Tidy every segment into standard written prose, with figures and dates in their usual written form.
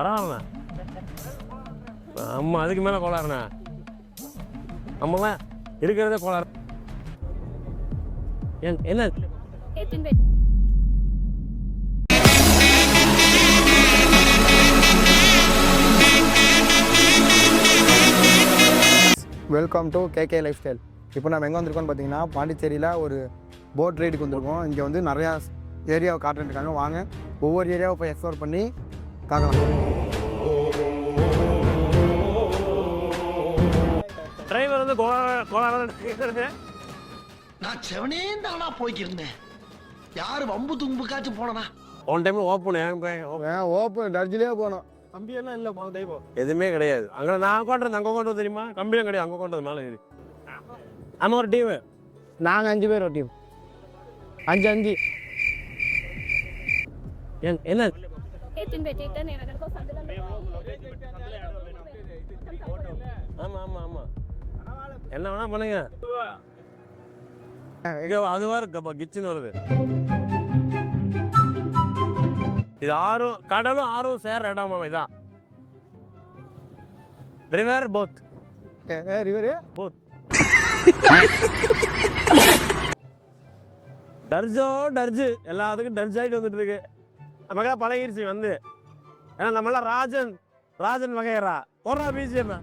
பரவாயில்லண்ணா. ஆமாம், அதுக்கு மேலே கோளாறுண்ணா. ஆமாம், இருக்கிறதே கோளாறு. என்ன welcome to KK lifestyle. இப்போ நம்ம எங்கே வந்திருக்கோம்னு பார்த்தீங்கன்னா, பாண்டிச்சேரியில் ஒரு போட் ரைடுக்கு வந்திருக்கோம். இங்கே வந்து நிறையா ஏரியாவை காட்டுறதுக்காங்க. வாங்க ஒவ்வொரு ஏரியாவை போய் எக்ஸ்ப்ளோர் பண்ணி பார்க்கலாம். டிரைவர் வந்து கோளாறு. நான் செவனே தானா போய்க்கிருந்தேன். யாரு வம்பு தும்புக்காச்சும் போனனா ஒன் டைம் ஓப்பன் ஓப்பன் டர்ஜிலே போனோம். கம்பியெல்லாம் இல்லை, எதுவுமே கிடையாது. அங்கே நான் கொண்டது அங்கே கொண்டது தெரியுமா? கம்பியும் கிடையாது, அங்கே கொண்டது மேலே ஏறி. ஆமாம், ஒரு டீமு. நாங்கள் 5 பேர் ஒரு டீம். 5 என்ன ஆமாம் ஆமாம் ஆமாம், என்ன வேணா பண்ணுங்க. அது வேறு கிச்சன் வருது. இது ஆறும் கடலும் ஆறும் சேர இடம். இதான் ரிவர் போத். ரிவர் போத். டர்ஜு எல்லாத்துக்கும் டர்ஜ் ஆகிட்டு வந்துட்டு இருக்கு. நமக்கா பழகிருச்சு வந்து. ஏன்னா நம்மளாம் ராஜன் வகையரா போடுறா பிஜிஎம்.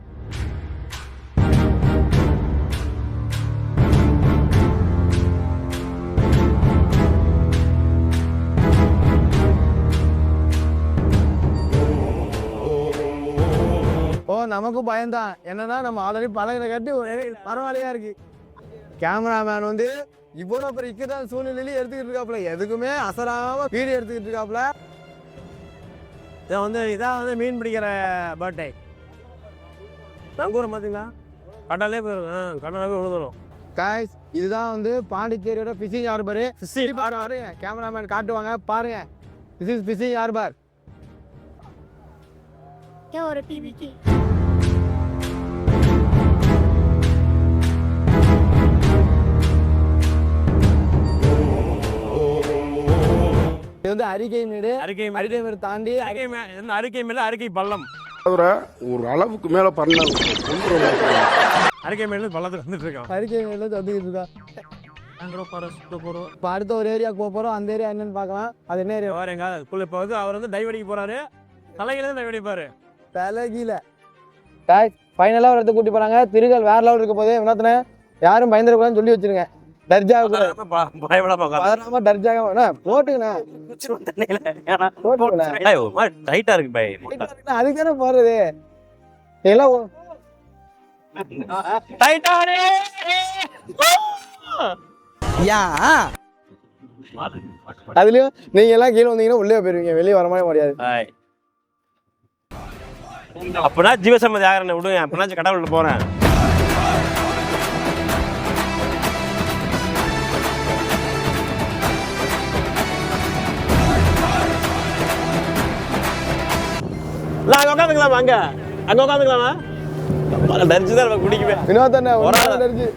நமக்கும் பயம்தான். என்னன்னா நம்ம ஆல்ரெடி பழகின கட்டி பரவாயில்லையா இருக்கு. கேமராமேன் வந்து இவ்வளோ பெரிய இக்கதான் சூழ்நிலையில எடுத்துக்கிட்டு இருக்காப்புல, எதுக்குமே அசராம வீடியோ எடுத்துக்கிட்டு இருக்காப்புல. இதான் வந்து மீன் பிடிக்கிற பர்த்டே. நங்கூரம் பார்த்தீங்களா? கடலே போயிடும், கடலே போய் விழுந்துடும். காய்ஸ், இதுதான் வந்து பாண்டிச்சேரியோட ஃபிஷிங் ஹார்பரு. பாருங்க, கேமராமேன் காட்டுவாங்க பாருங்க. This is fishing harbour. ஒரு டிவிக்கு இது வந்து அரிக்கை மேடு. அரிக்கை மேடு தாண்டி அரிக்கை மேல அரிக்கை பள்ளம். ஒரு அளவுக்கு மேல பண்ண அரிக்கை மேல பள்ளத்துக்கு வந்துட்டு இருக்கோம். அரிக்கை மேல வந்துக்கிட்டு இருக்கோம். இப்போ அடுத்த ஒரு ஏரியாவுக்கு போக போகிறோம். அந்த ஏரியா என்னன்னு பார்க்கலாம். அது என்ன ஏரியா பாருங்க. இப்போ வந்து அவர் வந்து டைவ் அடிக்க போறாரு. தலையில டைவ் அடிப்பாரு. தலைகீழ ஃபைனலாக ஒரு இடத்துக்கு கூட்டி போகிறாங்க. திருகள் வேற லெவல் இருக்க போது. வினோத்தனை யாரும் பயந்துடக்கூடாதுன்னு சொல்லி வச்சிருங்க. டர்ஜாக டர்ஜாக போட்டுங்கண்ணா. டைட்டா இருக்கு பை. அதுக்கு தானே போறது. எல்லாம் அதுலயும் நீங்க எல்லாம் கீழே வந்தீங்கன்னா உள்ளே போயிருவீங்க, வெளியே வரமாவே முடியாது. அப்பனா ஜீவசம்மதி ஆகிறேன் விடுங்க. அப்பனாச்சும் கடவுள்கிட்ட போறேன். அங்க உட்காந்துக்கலாமா? அங்க உட்காந்துக்கலாமா? டரிச்சுதான் நமக்கு பிடிக்குமே. வினோதண்ணா டரிச்சு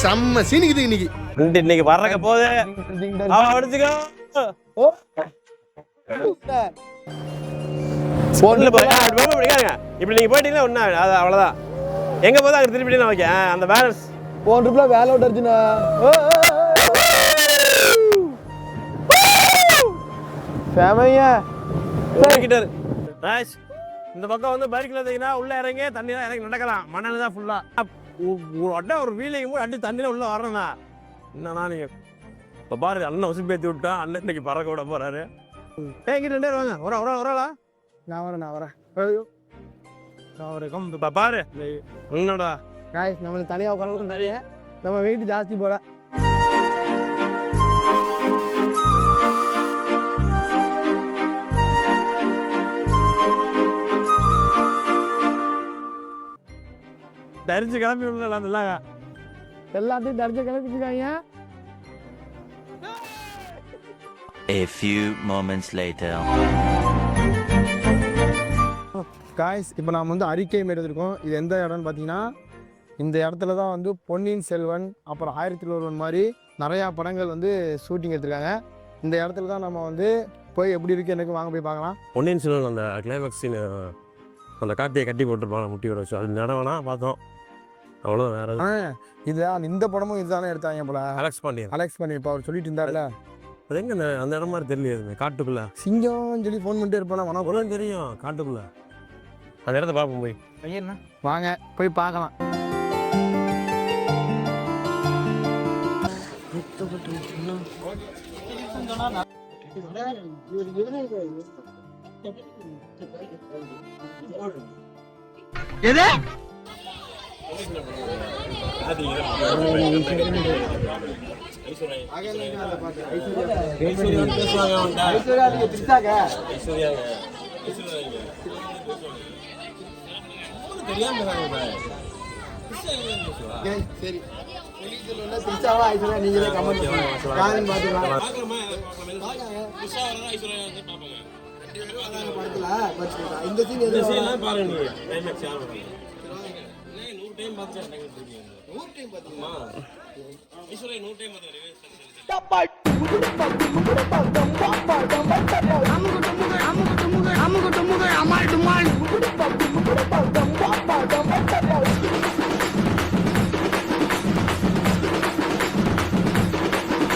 செம்ம சீனிக்குது இன்னைக்கு. இன்னைக்கு வர்றக்க போது அடிச்சுக்கோ. இப்படி நீங்க போயிட்டீங்கன்னா ஒண்ணா அது அவ்வளவுதான். எங்க போதும் அங்க திருப்பி வைக்க அந்த பேலன்ஸ் போன் ட்ரிப்ல வேலை விட்டு அடிச்சுண்ணா. இந்த பக்கம் வந்து பைக்ல இருந்தீங்கன்னா உள்ள இறங்கி தண்ணி தான் இறங்கி நடக்கலாம். மணல் தான் ஃபுல்லா. ஒரு வீலையும் அடி தண்ணியில உள்ள வரணும்னா என்னன்னா நீங்க இப்ப பாரு. அண்ணன் உசுப்பேத்தி விட்டா அண்ணன் இன்னைக்கு பறக்க விட போறாரு. எங்கிட்ட 2 பேர் வாங்க. ஒரா நான் வரேன். பாரு என்னடா காய்ஸ், நம்மளுக்கு தனியாக உட்காந்து நிறைய நம்ம வெயிட் ஜாஸ்தி போல. தரிச்சு கிளம்பி விடலாம். எல்லாத்தையும் தரிச்சு கிளம்பிட்டுருக்காங்க. A few moments later. Guys, இப்போ நாம் வந்து அரிக்கை மேடு இருக்கோம். இது எந்த இடம்னு பார்த்தீங்கன்னா, இந்த இடத்துல தான் வந்து பொன்னியின் செல்வன் அப்புறம் 1001 மாதிரி நிறையா படங்கள் வந்து ஷூட்டிங் எடுத்திருக்காங்க. இந்த இடத்துல தான் நம்ம வந்து போய் எப்படி இருக்குது எனக்கு வாங்க போய் பார்க்கலாம். பொன்னியின் செல்வன் அந்த கிளைமேக்ஸ் சீன் அந்த காட்டியை கட்டி போட்டிருப்பாங்க முட்டியோட வச்சு அது நடவனா பார்த்தோம். அவ்வளோதான் வேற இதுதான் இந்த படமும் இதுதானே எடுத்தாங்க போல. அலெக்ஸ் பாண்டியன் இப்போ அவர் சொல்லிட்டு இருந்தார்ல, அது எங்கே அந்த இடம் மாதிரி தெரியல எதுவுமே காட்டுக்குள்ள சிங்கம் சொல்லி ஃபோன் பண்ணிட்டு இருப்பானா வனா அவ்வளோ தெரியும் காட்டுக்குள்ள அந்த இடத்த பார்ப்போம் போய். வாங்க போய் பார்க்கலாம். எது சரி நீங்களே கமெண்ட் இந்த சீன் பாருங்க டப்பா